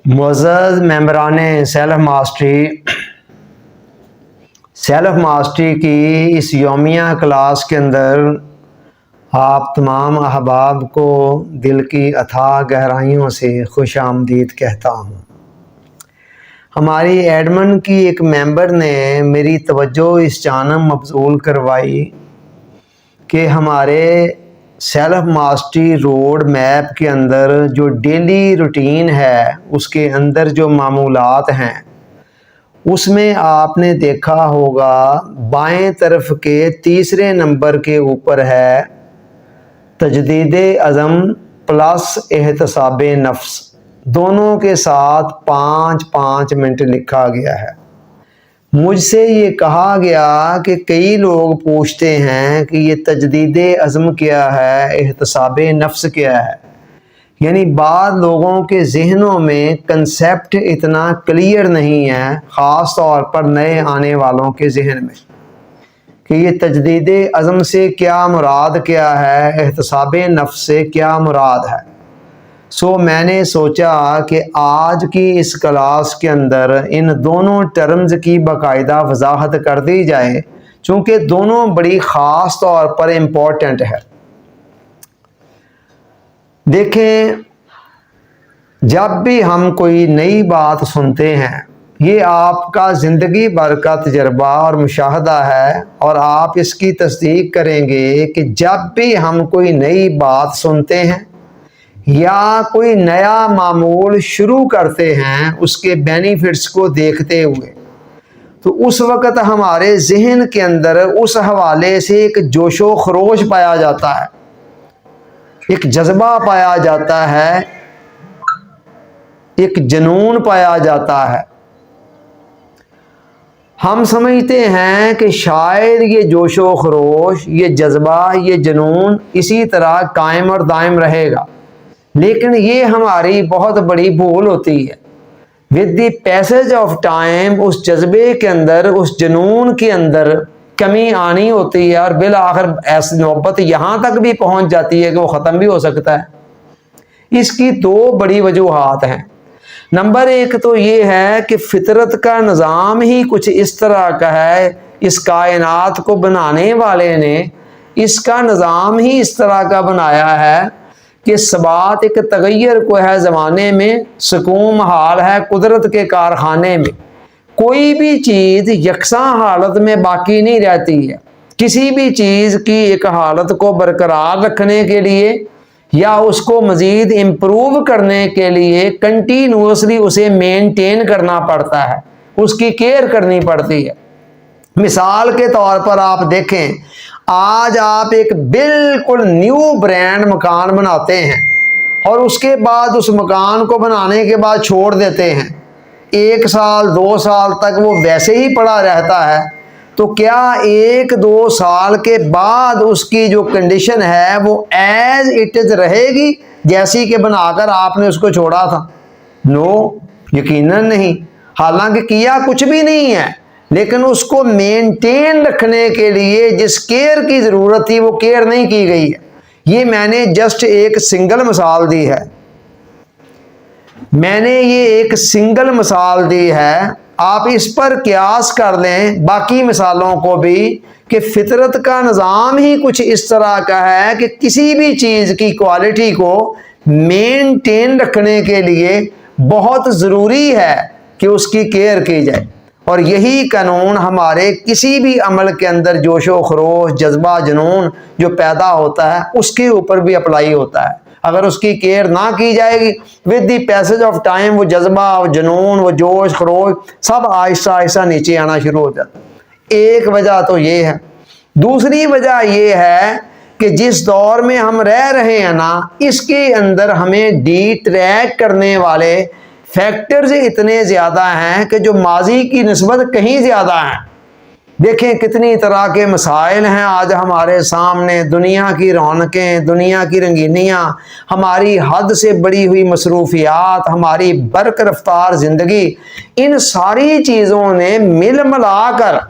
मुअज़्ज़ज़ मेंबरान self mastery की इस यौमिया class के अंदर आप तमाम अहबाब को दिल की अथाह गहराइयों से खुश आमदीद कहता हूँ। हमारी एडमिन की एक मेंबर ने मेरी तवज्जो इस जानब मबज़ूल करवाई कि हमारे सेल्फ़ मास्टरी रोड मैप के अंदर जो डेली रूटीन है उसके अंदर जो मामूलात हैं उसमें आपने देखा होगा बाएं तरफ के तीसरे नंबर के ऊपर है तजदीदे अज़म प्लस एहतसाब नफ्स, दोनों के साथ 5-5 मिनट लिखा गया है। मुझसे ये कहा गया कि कई लोग पूछते हैं कि ये तजदीदे अज़म क्या है, एहतसाब नफ्स क्या है। यानी बाद लोगों के ज़हनों में कंसेप्ट इतना क्लियर नहीं है, ख़ास तौर पर नए आने वालों के ज़हन में, कि ये तजदीदे अज़म से क्या मुराद क्या है, एहतसाब नफ्स से क्या मुराद है। सो मैंने सोचा कि आज की इस क्लास के अंदर इन दोनों टर्म्स की बाकायदा वजाहत कर दी जाए, चूँकि दोनों बड़ी ख़ास तौर पर इम्पोर्टेंट है। देखें, जब भी हम कोई नई बात सुनते हैं, ये आपका ज़िंदगी भर का तजर्बा और मुशाहदा है और आप इसकी तस्दीक करेंगे कि जब भी हम कोई नई बात सुनते हैं या कोई नया मामूल शुरू करते हैं उसके बेनिफिट्स को देखते हुए, तो उस वक़्त हमारे ज़हन के अंदर उस हवाले से एक जोशो खरोश पाया जाता है, एक जज्बा पाया जाता है, एक जुनून पाया जाता है। हम समझते हैं कि शायद ये जोशो खरोश, ये जज्बा, ये जुनून इसी तरह कायम और दायम रहेगा, लेकिन ये हमारी बहुत बड़ी भूल होती है। With the passage of time उस जज्बे के अंदर, उस जुनून के अंदर कमी आनी होती है और बिल आखिर ऐसी नौबत यहाँ तक भी पहुँच जाती है कि वो ख़त्म भी हो सकता है। इसकी दो बड़ी वजूहात हैं। नंबर एक तो ये है कि फितरत का निज़ाम ही कुछ इस तरह का है, इस कायनात को बनाने वाले ने इसका निज़ाम ही इस तरह का बनाया है कि सबात एक तगैर को है ज़माने में, सुकून हाल है कुदरत के कारखाने में। कोई भी चीज़ यकसा हालत में बाकी नहीं रहती है। किसी भी चीज़ की एक हालत को बरकरार रखने के लिए या उसको मज़ीद इम्प्रूव करने के लिए कंटिन्यूसली उसे मेंटेन करना पड़ता है, उसकी केयर करनी पड़ती है। मिसाल के तौर पर आप देखें, आज आप एक बिल्कुल न्यू ब्रांड मकान बनाते हैं और उसके बाद उस मकान को बनाने के बाद छोड़ देते हैं, 1 साल 2 साल तक वो वैसे ही पड़ा रहता है, तो क्या 1-2 साल के बाद उसकी जो कंडीशन है वो एज इट इज रहेगी जैसी कि बनाकर आपने उसको छोड़ा था? नो, यकीनन नहीं। हालांकि किया कुछ भी नहीं है, लेकिन उसको मेंटेन रखने के लिए जिस केयर की ज़रूरत थी वो केयर नहीं की गई है। ये मैंने जस्ट एक सिंगल मिसाल दी है, मैंने ये एक सिंगल मिसाल दी है। आप इस पर क्यास कर लें बाकी मिसालों को भी कि फितरत का निज़ाम ही कुछ इस तरह का है कि किसी भी चीज़ की क्वालिटी को मेंटेन रखने के लिए बहुत ज़रूरी है कि उसकी केयर की जाए। और यही कानून हमारे किसी भी अमल के अंदर जोशो खरोश, जज्बा, जुनून जो पैदा होता है उसके ऊपर भी अप्लाई होता है। अगर उसकी केयर ना की जाएगी, with the passage of time वो जज्बा, वो जुनून, वो जोश खरोश सब आहिस्ता आहिस्ता नीचे आना शुरू हो जाता है। एक वजह तो ये है। दूसरी वजह ये है कि जिस दौर में हम रह रहे हैं ना, इसके अंदर हमें डिट्रैक्ट करने वाले फैक्टर्स इतने ज़्यादा हैं कि जो माजी की निस्बत कहीं ज़्यादा हैं। देखें कितनी तरह के मसाइल हैं आज हमारे सामने, दुनिया की रौनकें, दुनिया की रंगीनियाँ, हमारी हद से बढ़ी हुई मसरूफियात, हमारी बरक रफ्तार ज़िंदगी, इन सारी चीज़ों ने मिल मिलाकर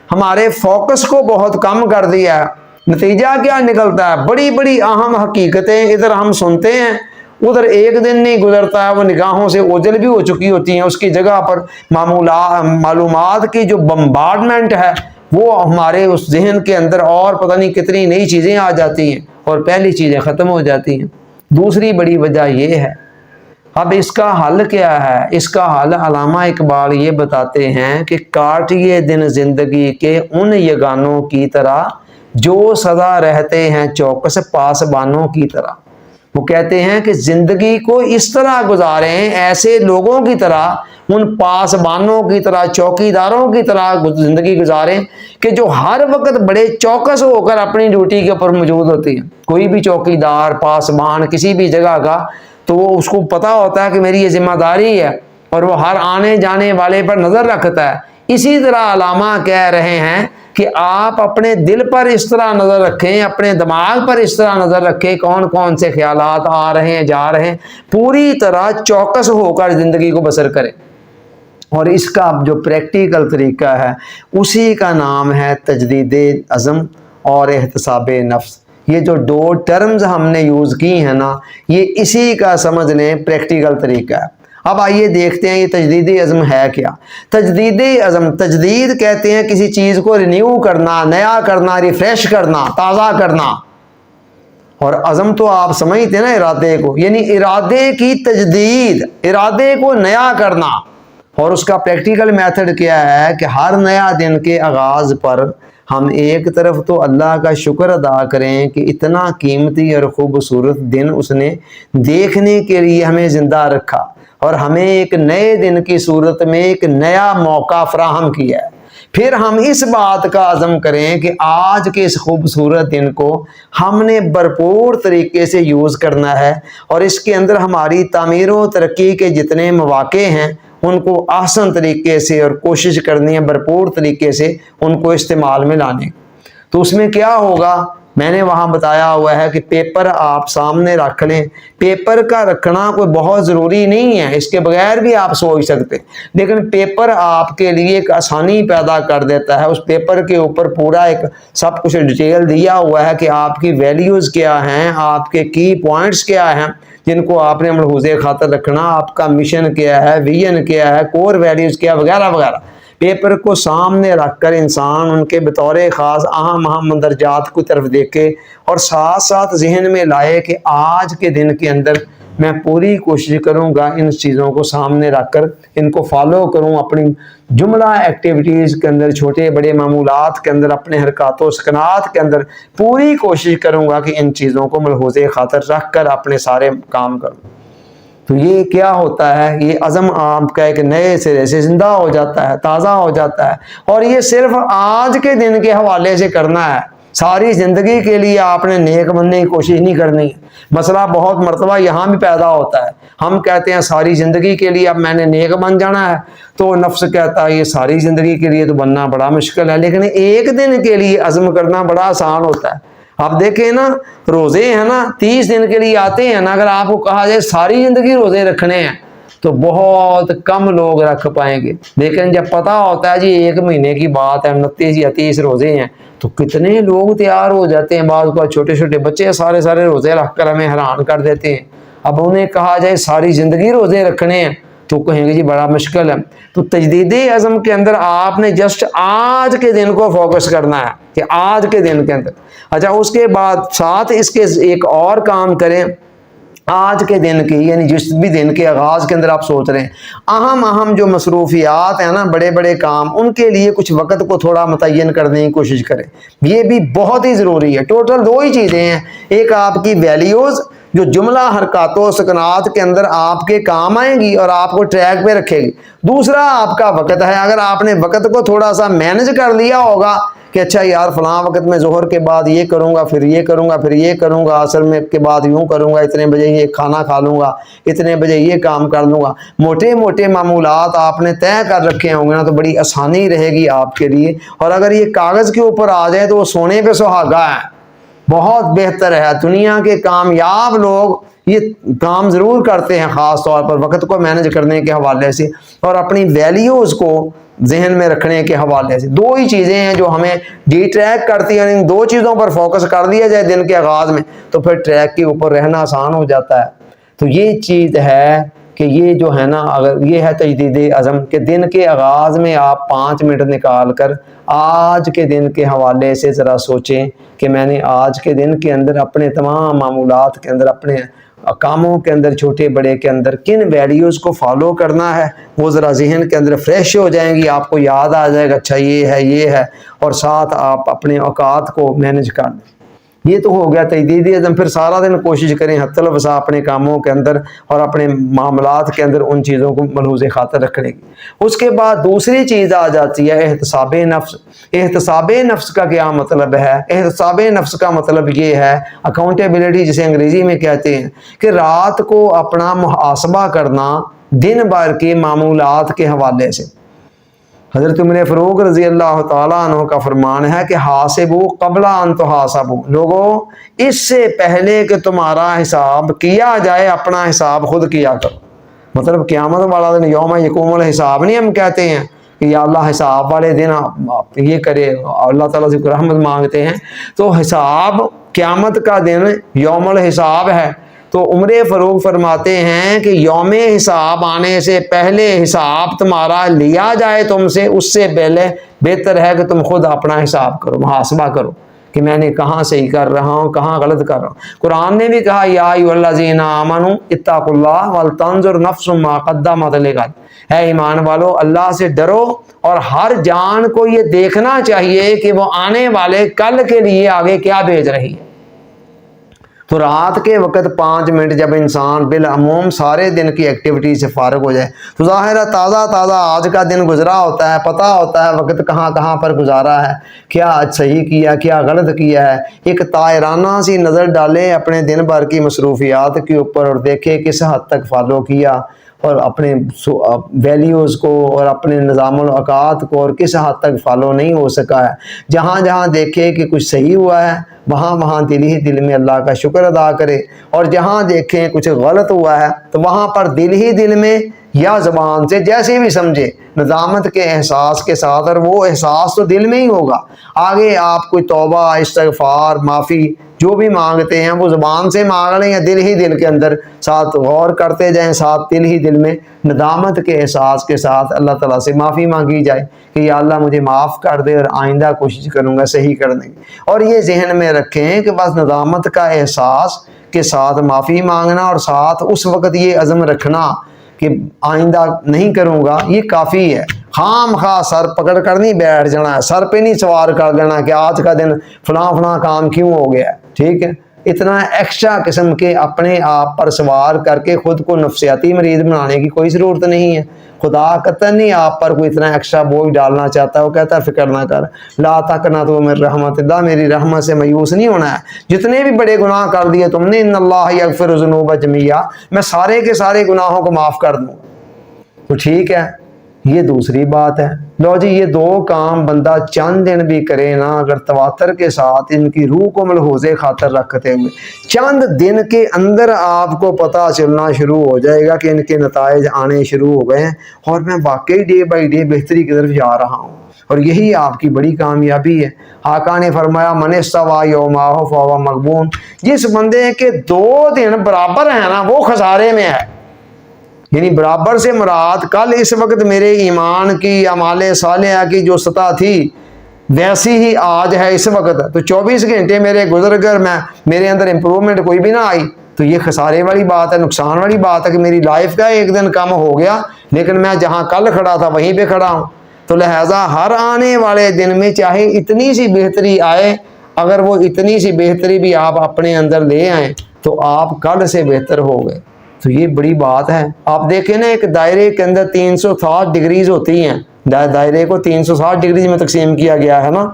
हमारे फोकस को बहुत कम कर दिया है। नतीजा क्या निकलता है? बड़ी बड़ी अहम हकीकतें इधर हम सुनते हैं उधर एक दिन नहीं गुजरता है, वो निगाहों से ओझल भी हो चुकी होती हैं, उसकी जगह पर मालूमात की जो बम्बार्डमेंट है वो हमारे उस जहन के अंदर और पता नहीं कितनी नई चीज़ें आ जाती हैं और पहली चीज़ें ख़त्म हो जाती हैं। दूसरी बड़ी वजह ये है। अब इसका हल क्या है? इसका हल अल्लामा इकबाल ये बताते हैं कि काटिए दिन जिंदगी के उन यगानों की तरह जो सदा रहते हैं चौकस पासबानों की तरह। वो कहते हैं कि जिंदगी को इस तरह गुजारें, ऐसे लोगों की तरह, उन पासबानों की तरह, चौकीदारों की तरह जिंदगी गुजारें कि जो हर वक्त बड़े चौकस होकर अपनी ड्यूटी के ऊपर मौजूद होती हैं। कोई भी चौकीदार, पासबान किसी भी जगह का, तो वो उसको पता होता है कि मेरी ये जिम्मेदारी है और वो हर आने जाने वाले पर नज़र रखता है। इसी तरह अल्लामा कह रहे हैं कि आप अपने दिल पर इस तरह नज़र रखें, अपने दिमाग पर इस तरह नज़र रखें, कौन कौन से ख्यालात आ रहे हैं, जा रहे हैं, पूरी तरह चौकस होकर ज़िंदगी को बसर करें। और इसका जो प्रैक्टिकल तरीका है उसी का नाम है तजदीद अज़म और एहतसाब नफ्स। ये जो दो टर्म्स हमने यूज़ की हैं ना, ये इसी का समझने प्रैक्टिकल तरीका है। अब आइए देखते हैं ये तजदीद अज़म है क्या। तजदीद अज़म, तजदीद कहते हैं किसी चीज़ को रिन्यू करना, नया करना, रिफ्रेश करना, ताज़ा करना। और अज़म तो आप समझते हैं ना इरादे को, यानी इरादे की तजदीद, इरादे को नया करना। और उसका प्रैक्टिकल मेथड क्या है कि हर नया दिन के आगाज़ पर हम एक तरफ तो अल्लाह का शुक्र अदा करें कि इतना कीमती और ख़ूबसूरत दिन उसने देखने के लिए हमें ज़िंदा रखा और हमें एक नए दिन की सूरत में एक नया मौका फराहम किया है। फिर हम इस बात का अज़म करें कि आज के इस खूबसूरत दिन को हमने भरपूर तरीके से यूज़ करना है और इसके अंदर हमारी तामीर व तरक्की के जितने मौक़े हैं उनको आसान तरीके से और कोशिश करनी है भरपूर तरीके से उनको इस्तेमाल में लाने। तो उसमें क्या होगा, मैंने वहाँ बताया हुआ है कि पेपर आप सामने रख लें। पेपर का रखना कोई बहुत ज़रूरी नहीं है, इसके बगैर भी आप सोच सकते, लेकिन पेपर आपके लिए एक आसानी पैदा कर देता है। उस पेपर के ऊपर पूरा एक सब कुछ डिटेल दिया हुआ है कि आपकी वैल्यूज़ क्या हैं, आपके की पॉइंट्स क्या हैं जिनको आपने मलहूज़े खातर रखना, आपका मिशन क्या है, विजन क्या है, कोर वैल्यूज़ क्या, वगैरह वगैरह। पेपर को सामने रखकर इंसान उनके बतौर ख़ास अहम मंदरजात की तरफ देखे और साथ साथ जहन में लाए कि आज के दिन के अंदर मैं पूरी कोशिश करूँगा इन चीज़ों को सामने रखकर इनको फॉलो करूँ, अपनी जुमला एक्टिविटीज़ के अंदर, छोटे बड़े मामूलात के अंदर, अपने हरकत व सकनात के अंदर पूरी कोशिश करूँगा कि इन चीज़ों को मलहूज़े खातर रख कर अपने सारे काम करूँ। तो ये क्या होता है, ये अज़म आपका एक नए सिरे से ज़िंदा हो जाता है, ताज़ा हो जाता है। और ये सिर्फ आज के दिन के हवाले से करना है, सारी ज़िंदगी के लिए आपने नेक बनने की कोशिश नहीं करनी। मसला बहुत मरतबा यहाँ भी पैदा होता है, हम कहते हैं सारी ज़िंदगी के लिए अब मैंने नेक बन जाना है, तो नफ्स कहता है ये सारी ज़िंदगी के लिए तो बनना बड़ा मुश्किल है, लेकिन एक दिन के लिए अज़म करना बड़ा आसान होता है। आप देखें ना, रोज़े हैं ना 30 दिन के लिए आते हैं ना, अगर आपको कहा जाए सारी ज़िंदगी रोज़े रखने हैं तो बहुत कम लोग रख पाएंगे। लेकिन जब पता होता है जी 1 महीने की बात है, 29 या 30 रोज़े हैं, तो कितने लोग तैयार हो जाते हैं। बाद को छोटे छोटे बच्चे सारे सारे रोज़े रख कर हमें हैरान कर देते हैं। अब उन्हें कहा जाए सारी ज़िंदगी रोज़े रखने हैं तो कहेंगे जी बड़ा मुश्किल है। तो तजदीद अज़म के अंदर आपने जस्ट आज के दिन को फोकस करना है कि आज के दिन के अंदर। अच्छा, उसके बाद साथ इसके एक और काम करें, आज के दिन की यानी जिस भी दिन के आगाज़ के अंदर आप सोच रहे हैं अहम जो मसरूफियात हैं ना, बड़े बड़े काम, उनके लिए कुछ वक़्त को थोड़ा मुतय्यन करने की कोशिश करें। ये भी बहुत ही ज़रूरी है। टोटल 2 ही चीज़ें हैं, एक आपकी वैल्यूज़ जो जुमला हरकत व सकनात के अंदर आपके काम आएंगी और आपको ट्रैक पे रखेगी, दूसरा आपका वक़्त है। अगर आपने वक़्त को थोड़ा सा मैनेज कर लिया होगा कि अच्छा यार फ़लाँ वक़्त में ज़ोहर के बाद ये करूँगा, फिर ये करूँगा, फिर ये करूँगा, असर में के बाद यूँ करूँगा, इतने बजे ये खाना खा लूँगा, इतने बजे ये काम कर लूँगा, मोटे मोटे मामूलात आपने तय कर रखे होंगे ना, तो बड़ी आसानी रहेगी आपके लिए। और अगर ये कागज़ के ऊपर आ जाए तो वो सोने पे सुहागा है, बहुत बेहतर है। दुनिया के कामयाब लोग ये काम ज़रूर करते हैं, ख़ास तौर पर वक़्त को मैनेज करने के हवाले से और अपनी वैल्यूज़ को जहन में रखने के हवाले से। 2 ही चीज़ें हैं जो हमें डिट्रैक करती हैं। इन 2 चीज़ों पर फोकस कर दिया जाए दिन के आगाज़ में तो फिर ट्रैक के ऊपर रहना आसान हो जाता है। تو یہ چیز ہے کہ یہ جو ہے نا، اگر یہ ہے تجدید عزم کہ دن کے آغاز میں آپ 5 منٹ نکال کر آج کے دن کے حوالے سے ذرا سوچیں کہ میں نے آج کے دن کے اندر اپنے تمام معمولات کے اندر، اپنے کاموں کے اندر، چھوٹے بڑے کے اندر کن ویلیوز کو فالو کرنا ہے، وہ ذرا ذہن کے اندر فریش ہو جائیں گی، آپ کو یاد آ جائے گا اچھا یہ ہے، اور ساتھ آپ اپنے اوقات کو مینج کر دیں۔ یہ تو ہو گیا تجدید عزم۔ پھر سارا دن کوشش کریں حتی الوسع اپنے کاموں کے اندر اور اپنے معاملات کے اندر ان چیزوں کو ملحوظ خاطر رکھنے کی۔ اس کے بعد دوسری چیز آ جاتی ہے احتساب نفس۔ احتساب نفس کا کیا مطلب ہے؟ احتساب نفس کا مطلب یہ ہے اکاؤنٹیبلٹی، جسے انگریزی میں کہتے ہیں، کہ رات کو اپنا محاسبہ کرنا دن بھر کے معمولات کے حوالے سے۔ حضرت عمر فاروق رضی اللہ تعالیٰ عنہ کا فرمان ہے کہ حاسبوا قبل ان تحاسبوا، لوگوں اس سے پہلے کہ تمہارا حساب کیا جائے اپنا حساب خود کیا کرو۔ مطلب قیامت والا دن یوم یقوم الحساب نہیں ہم کہتے ہیں کہ یا اللہ حساب والے دن آپ یہ کرے، اللہ تعالیٰ سے رحمت مانگتے ہیں، تو حساب قیامت کا دن یوم الحساب ہے۔ تو عمر فاروق فرماتے ہیں کہ یوم حساب آنے سے پہلے حساب تمہارا لیا جائے تم سے، اس سے پہلے بہتر ہے کہ تم خود اپنا حساب کرو، محاسبہ کرو کہ میں نے کہاں صحیح کر رہا ہوں، کہاں غلط کر رہا ہوں۔ قرآن نے بھی کہا یا ایھا الذین آمنوا اتقوا اللہ ولتنظر نفس ما قدمت لغد، اے ایمان والو اللہ سے ڈرو، اور ہر جان کو یہ دیکھنا چاہیے کہ وہ آنے والے کل کے لیے آگے کیا بھیج رہی ہے۔ تو رات کے وقت 5 منٹ جب انسان بالعموم سارے دن کی ایکٹیویٹی سے فارغ ہو جائے تو ظاہر ہے تازہ آج کا دن گزرا ہوتا ہے، پتہ ہوتا ہے وقت کہاں پر گزارا ہے، کیا صحیح کیا، کیا غلط کیا ہے۔ ایک طائرانہ سی نظر ڈالیں اپنے دن بھر کی مصروفیات کے اوپر اور دیکھیں کس حد تک فالو کیا، اور اپنے ویلیوز کو اور اپنے نظام الاوقات کو اور کس حد تک فالو نہیں ہو سکا ہے۔ جہاں دیکھے کہ کچھ صحیح ہوا ہے وہاں دل ہی دل میں اللہ کا شکر ادا کرے، اور جہاں دیکھیں کچھ غلط ہوا ہے تو وہاں پر دل ہی دل میں یا زبان سے جیسے بھی سمجھے ندامت کے احساس کے ساتھ، اور وہ احساس تو دل میں ہی ہوگا، آگے آپ کوئی توبہ، استغفار، معافی جو بھی مانگتے ہیں وہ زبان سے مانگ لیں یا دل ہی دل کے اندر ساتھ غور کرتے جائیں، ساتھ دل ہی دل میں ندامت کے احساس کے ساتھ اللہ تعالیٰ سے معافی مانگی جائے کہ یا اللہ مجھے معاف کر دے، اور آئندہ کوشش کروں گا صحیح کرنے کی۔ اور یہ ذہن میں رکھیں کہ بس ندامت کا احساس کے ساتھ معافی مانگنا، اور ساتھ اس وقت یہ عزم رکھنا کہ آئندہ نہیں کروں گا، یہ کافی ہے۔ خام خواہ سر پکڑ کر نہیں بیٹھ جانا ہے، سر پہ نہیں سوار کر دینا کہ آج کا دن فلاں کام کیوں ہو گیا ہے، ٹھیک ہے۔ اتنا ایکسٹرا قسم کے اپنے آپ پر سوار کر کے خود کو نفسیاتی مریض بنانے کی کوئی ضرورت نہیں ہے۔ خدا قطعاً نہیں آپ پر کوئی اتنا ایکسٹرا بوجھ ڈالنا چاہتا ہے، وہ کہتا ہے فکر نہ کر، لا تقنطوا من رحمت اللہ، میری رحمت سے مایوس نہیں ہونا ہے۔ جتنے بھی بڑے گناہ کر دیے تم نے، ان اللہ یغفر الذنوب جميعا، میں سارے کے سارے گناہوں کو معاف کر دوں گا۔ تو ٹھیک ہے، یہ دوسری بات ہے۔ لو جی، یہ 2 کام بندہ چند دن بھی کرے نا، اگر تواتر کے ساتھ ان کی روح کو ملحوظ خاطر رکھتے ہوئے، چند دن کے اندر آپ کو پتہ چلنا شروع ہو جائے گا کہ ان کے نتائج آنے شروع ہو گئے ہیں، اور میں واقعی ڈے بائی ڈے بہتری کی طرف جا رہا ہوں، اور یہی آپ کی بڑی کامیابی ہے۔ آقا نے فرمایا من استوى یومہ فہو مغبون، جس بندے کے 2 دن برابر ہیں نا وہ خسارے میں ہے۔ یعنی برابر سے مراد کل اس وقت میرے ایمان کی، اعمال صالحہ کی جو سطح تھی ویسی ہی آج ہے اس وقت، تو 24 گھنٹے میرے گزر کر میرے اندر امپرومنٹ کوئی بھی نہ آئی، تو یہ خسارے والی بات ہے، نقصان والی بات ہے کہ میری لائف کا ایک دن کم ہو گیا، لیکن میں جہاں کل کھڑا تھا وہیں پہ کھڑا ہوں۔ تو لہٰذا ہر آنے والے دن میں چاہے اتنی سی بہتری آئے، اگر وہ اتنی سی بہتری بھی آپ اپنے اندر لے آئیں تو آپ کل سے بہتر ہو گئے۔ تو یہ بڑی بات ہے۔ آپ دیکھیں نا، ایک دائرے کے اندر 360 ڈگریز ہوتی ہیں، دائرے کو 360 ڈگریز میں تقسیم کیا گیا ہے نا،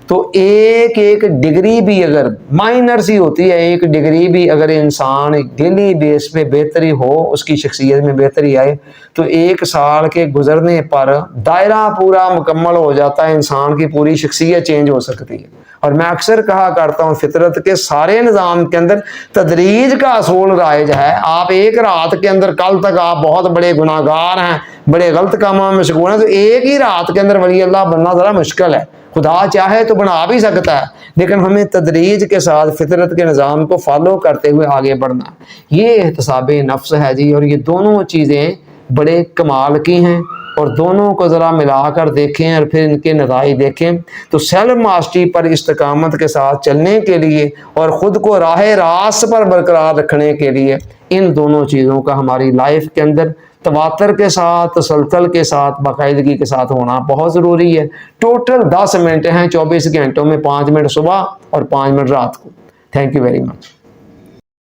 تو ایک ڈگری بھی اگر مائنر سی ہوتی ہے، ایک ڈگری بھی اگر انسان ڈیلی بیس پہ بہتری ہو، اس کی شخصیت میں بہتری آئے، تو 1 سال کے گزرنے پر دائرہ پورا مکمل ہو جاتا ہے، انسان کی پوری شخصیت چینج ہو سکتی ہے۔ اور میں اکثر کہا کرتا ہوں فطرت کے سارے نظام کے اندر تدریج کا اصول رائج ہے۔ آپ ایک رات کے اندر کل تک آپ بہت بڑے گناہگار ہیں، بڑے غلط کاموں میں مشغول ہیں، تو ایک ہی رات کے اندر ولی اللہ بننا ذرا مشکل ہے۔ खुदा चाहे तो बना भी सकता है, लेकिन हमें तदरीज के साथ फितरत के निज़ाम को फॉलो करते हुए आगे बढ़ना। ये एहतसाब नफ्स है जी, और ये दोनों चीज़ें बड़े कमाल की हैं, और दोनों को ज़रा मिलाकर देखें और फिर इनके नतीजे देखें तो सेल्फ मास्टरी पर इस्तकामत के साथ चलने के लिए और ख़ुद को राह रास्त पर बरकरार रखने के लिए इन दोनों चीज़ों का हमारी लाइफ के अंदर तवातर के साथ, तसलसल के साथ, बाकायदगी के साथ होना बहुत ज़रूरी है। टोटल 10 मिनट हैं 24 घंटों में, 5 मिनट सुबह और 5 मिनट रात को। Thank you very much.